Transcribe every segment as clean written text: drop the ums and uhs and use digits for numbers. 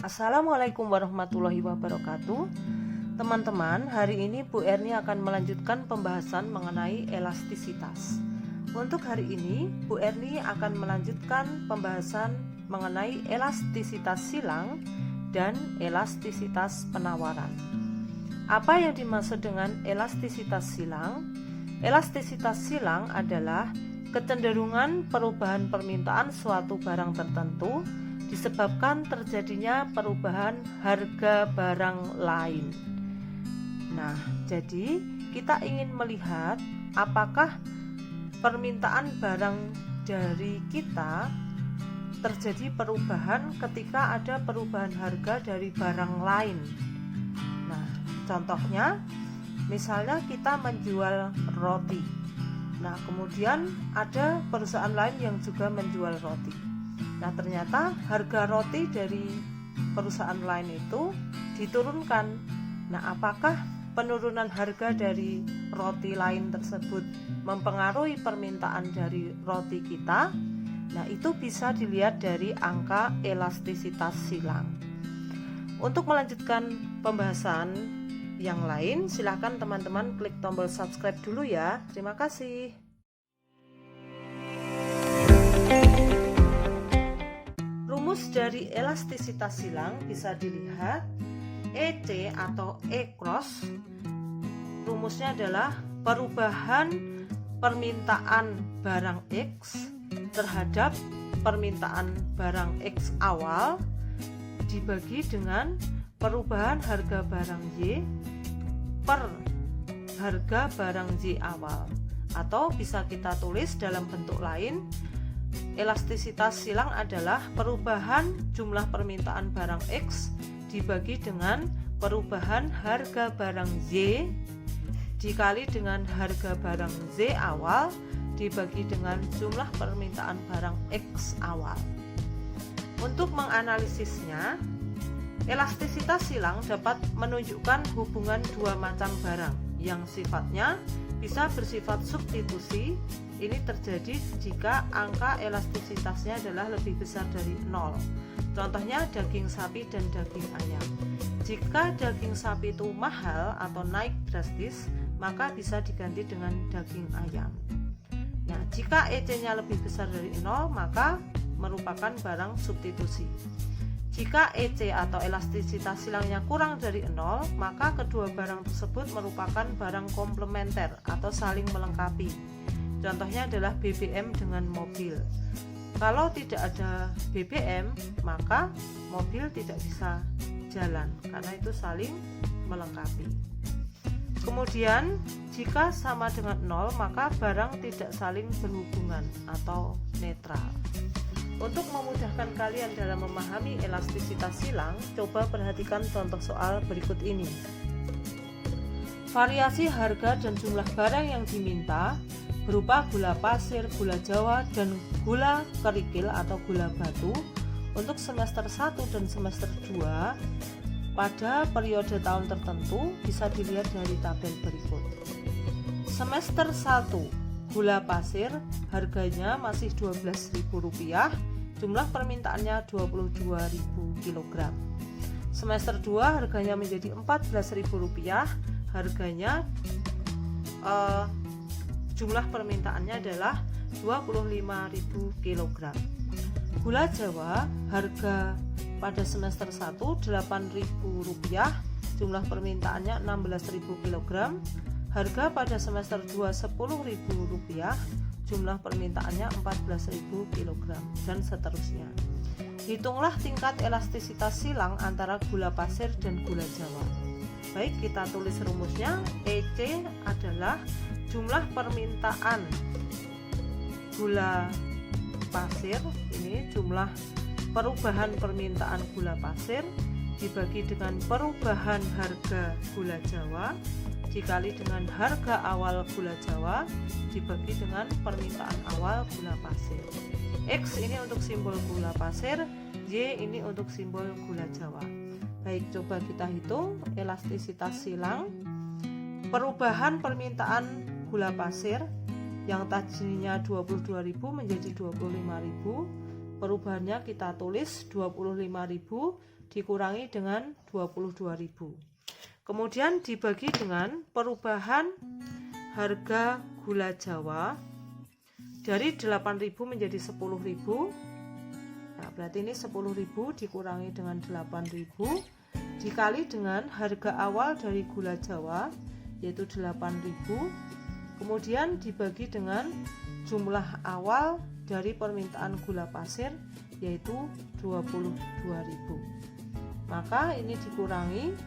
Assalamualaikum warahmatullahi wabarakatuh. Teman-teman, hari ini Bu Erni akan melanjutkan pembahasan mengenai elastisitas. Untuk hari ini, Bu Erni akan melanjutkan pembahasan mengenai elastisitas silang dan elastisitas penawaran. Apa yang dimaksud dengan elastisitas silang? Elastisitas silang adalah kecenderungan perubahan permintaan suatu barang tertentu disebabkan terjadinya perubahan harga barang lain. Nah, jadi kita ingin melihat apakah permintaan barang dari kita terjadi perubahan ketika ada perubahan harga dari barang lain. Nah, contohnya misalnya kita menjual roti. Nah, kemudian ada perusahaan lain yang juga menjual roti. Nah, ternyata harga roti dari perusahaan lain itu diturunkan. Nah, apakah penurunan harga dari roti lain tersebut mempengaruhi permintaan dari roti kita? Nah, itu bisa dilihat dari angka elastisitas silang. Untuk melanjutkan pembahasan yang lain, silakan teman-teman klik tombol subscribe dulu ya. Terima kasih. Rumus dari elastisitas silang bisa dilihat EC atau E cross. Rumusnya adalah perubahan permintaan barang X terhadap permintaan barang X awal dibagi dengan perubahan harga barang Y per harga barang Y awal. Atau bisa kita tulis dalam bentuk lain, elastisitas silang adalah perubahan jumlah permintaan barang X dibagi dengan perubahan harga barang Y dikali dengan harga barang Z awal dibagi dengan jumlah permintaan barang X awal. Untuk menganalisisnya, elastisitas silang dapat menunjukkan hubungan dua macam barang yang sifatnya bisa bersifat substitusi. Ini terjadi jika angka elastisitasnya adalah lebih besar dari 0. Contohnya daging sapi dan daging ayam. Jika daging sapi itu mahal atau naik drastis, maka bisa diganti dengan daging ayam. Nah, jika EC-nya lebih besar dari 0, maka merupakan barang substitusi. Jika EC atau elastisitas silangnya kurang dari 0, maka kedua barang tersebut merupakan barang komplementer atau saling melengkapi. Contohnya adalah BBM dengan mobil. Kalau tidak ada BBM, maka mobil tidak bisa jalan karena itu saling melengkapi. Kemudian, jika sama dengan 0, maka barang tidak saling berhubungan atau netral. Untuk memudahkan kalian dalam memahami elastisitas silang, coba perhatikan contoh soal berikut ini. Variasi harga dan jumlah barang yang diminta berupa gula pasir, gula jawa, dan gula kerikil atau gula batu untuk semester 1 dan semester 2 pada periode tahun tertentu bisa dilihat dari tabel berikut. Semester 1 gula pasir harganya masih Rp12.000, jumlah permintaannya 22.000 kg. Semester 2 harganya menjadi Rp14.000, harganya jumlah permintaannya adalah 25.000 kg. Gula jawa harga pada semester 1 Rp8.000, jumlah permintaannya 16.000 kg. Harga pada semester 2 Rp10.000, jumlah permintaannya 14.000 kg, dan seterusnya. Hitunglah tingkat elastisitas silang antara gula pasir dan gula jawa. Baik, kita tulis rumusnya. EC adalah jumlah permintaan gula pasir, ini jumlah perubahan permintaan gula pasir dibagi dengan perubahan harga gula jawa dikali dengan harga awal gula jawa dibagi dengan permintaan awal gula pasir. X ini untuk simbol gula pasir, Y ini untuk simbol gula jawa. Baik, coba kita hitung elastisitas silang. Perubahan permintaan gula pasir yang tadinya 22.000 menjadi 25.000, perubahannya kita tulis 25.000 dikurangi dengan 22.000. Kemudian dibagi dengan perubahan harga gula Jawa dari 8.000 menjadi 10.000. Nah, berarti ini 10.000 dikurangi dengan 8.000 dikali dengan harga awal dari gula Jawa yaitu 8.000. Kemudian dibagi dengan jumlah awal dari permintaan gula pasir yaitu 22.000. Maka ini dikurangi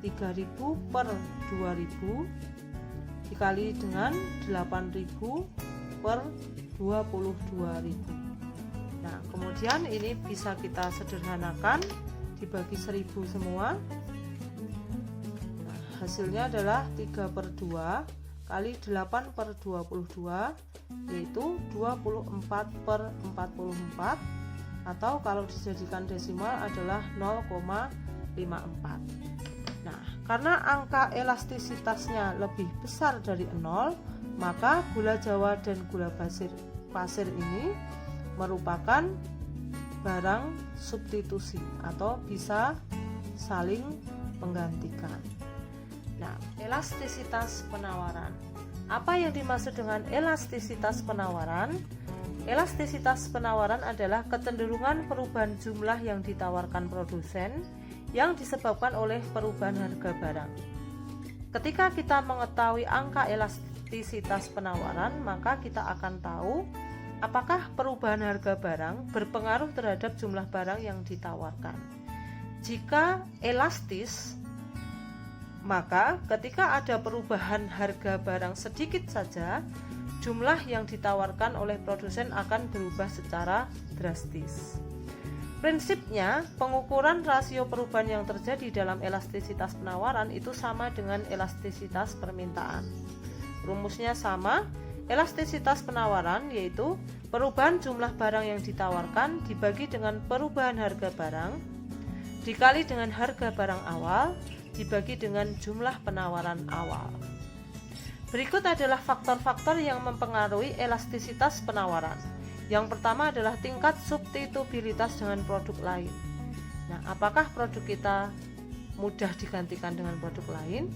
3.000 per 2.000 dikali dengan 8.000 per 22.000. Nah, kemudian ini bisa kita sederhanakan dibagi 1.000 semua. Nah, hasilnya adalah 3 per 2 kali 8 per 22 yaitu 24 per 44 atau kalau dijadikan desimal adalah 0,54. Nah, karena angka elastisitasnya lebih besar dari 0, maka gula Jawa dan gula pasir ini merupakan barang substitusi atau bisa saling menggantikan. Nah, elastisitas penawaran. Apa yang dimaksud dengan elastisitas penawaran? Elastisitas penawaran adalah kecenderungan perubahan jumlah yang ditawarkan produsen yang disebabkan oleh perubahan harga barang. Ketika kita mengetahui angka elastisitas penawaran, maka kita akan tahu apakah perubahan harga barang berpengaruh terhadap jumlah barang yang ditawarkan. Jika elastis, maka ketika ada perubahan harga barang sedikit saja, jumlah yang ditawarkan oleh produsen akan berubah secara drastis. Prinsipnya, pengukuran rasio perubahan yang terjadi dalam elastisitas penawaran itu sama dengan elastisitas permintaan. Rumusnya sama, elastisitas penawaran yaitu perubahan jumlah barang yang ditawarkan dibagi dengan perubahan harga barang dikali dengan harga barang awal dibagi dengan jumlah penawaran awal. Berikut adalah faktor-faktor yang mempengaruhi elastisitas penawaran. Yang pertama adalah tingkat substitubilitas dengan produk lain. Nah, apakah produk kita mudah digantikan dengan produk lain?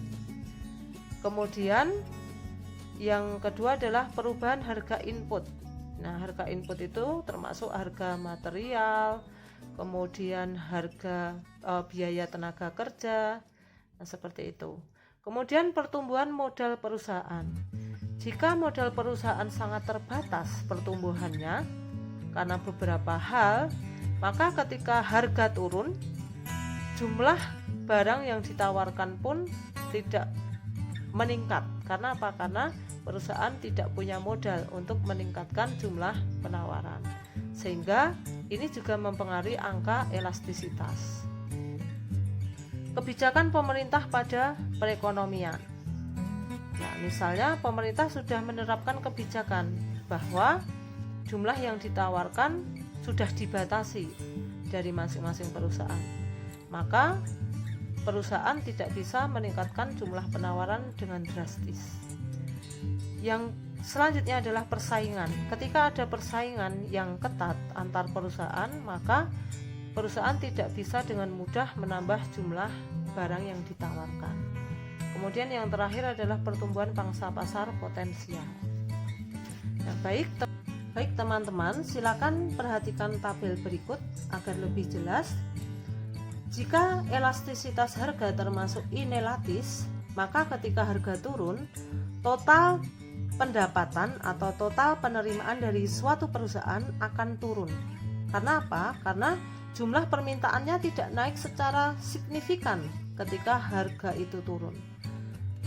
Kemudian yang kedua adalah perubahan harga input. Nah, harga input itu termasuk harga material, kemudian harga biaya tenaga kerja, nah, seperti itu. Kemudian pertumbuhan modal perusahaan. Jika modal perusahaan sangat terbatas pertumbuhannya karena beberapa hal, maka ketika harga turun, jumlah barang yang ditawarkan pun tidak meningkat. Karena apa? Karena perusahaan tidak punya modal untuk meningkatkan jumlah penawaran. Sehingga ini juga mempengaruhi angka elastisitas. Kebijakan pemerintah pada perekonomian. Nah, misalnya pemerintah sudah menerapkan kebijakan bahwa jumlah yang ditawarkan sudah dibatasi dari masing-masing perusahaan. Maka perusahaan tidak bisa meningkatkan jumlah penawaran dengan drastis. Yang selanjutnya adalah persaingan. Ketika ada persaingan yang ketat antar perusahaan, maka perusahaan tidak bisa dengan mudah menambah jumlah barang yang ditawarkan. Kemudian yang terakhir adalah pertumbuhan pangsa pasar potensial. Nah, baik teman-teman, silakan perhatikan tabel berikut agar lebih jelas. Jika elastisitas harga termasuk inelatis, maka ketika harga turun, total pendapatan atau total penerimaan dari suatu perusahaan akan turun. Karena apa? Karena jumlah permintaannya tidak naik secara signifikan ketika harga itu turun.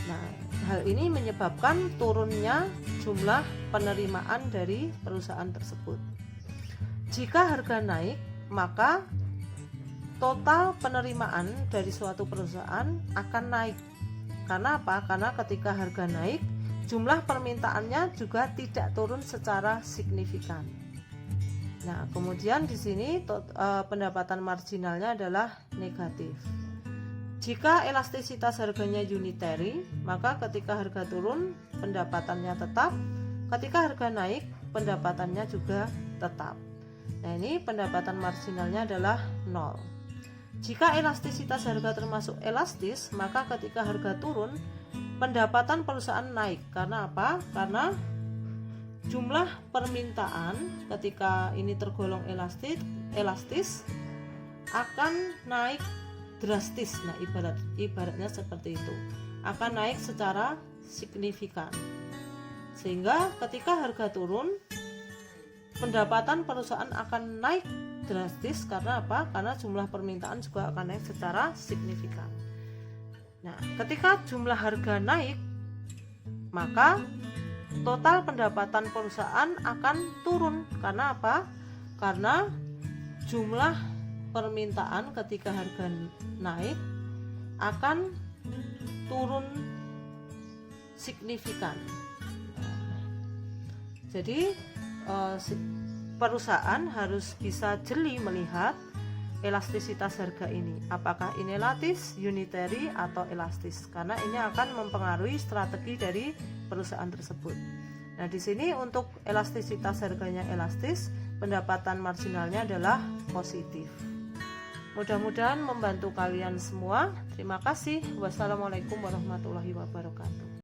Nah, hal ini menyebabkan turunnya jumlah penerimaan dari perusahaan tersebut. Jika harga naik, maka total penerimaan dari suatu perusahaan akan naik. Karena apa? Karena ketika harga naik, jumlah permintaannya juga tidak turun secara signifikan. Nah, kemudian di sini pendapatan marginalnya adalah negatif. Jika elastisitas harganya unitary, maka ketika harga turun, pendapatannya tetap. Ketika harga naik, pendapatannya juga tetap. Nah, ini pendapatan marginalnya adalah 0. Jika elastisitas harga termasuk elastis, maka ketika harga turun, pendapatan perusahaan naik. Karena apa? Karena jumlah permintaan ketika ini tergolong elastis akan naik drastis. Nah, ibaratnya seperti itu. Akan naik secara signifikan. Sehingga ketika harga turun, pendapatan perusahaan akan naik drastis. Karena apa? Karena jumlah permintaan juga akan naik secara signifikan. Nah, ketika jumlah harga naik, maka total pendapatan perusahaan akan turun. Karena apa? Karena jumlah permintaan ketika harga naik akan turun signifikan. Jadi perusahaan harus bisa jeli melihat elastisitas harga ini, apakah ini relatif, unitary, atau elastis, karena ini akan mempengaruhi strategi dari perusahaan tersebut. Nah, di sini untuk elastisitas harganya elastis, pendapatan marginalnya adalah positif. Mudah-mudahan membantu kalian semua. Terima kasih. Wassalamualaikum warahmatullahi wabarakatuh.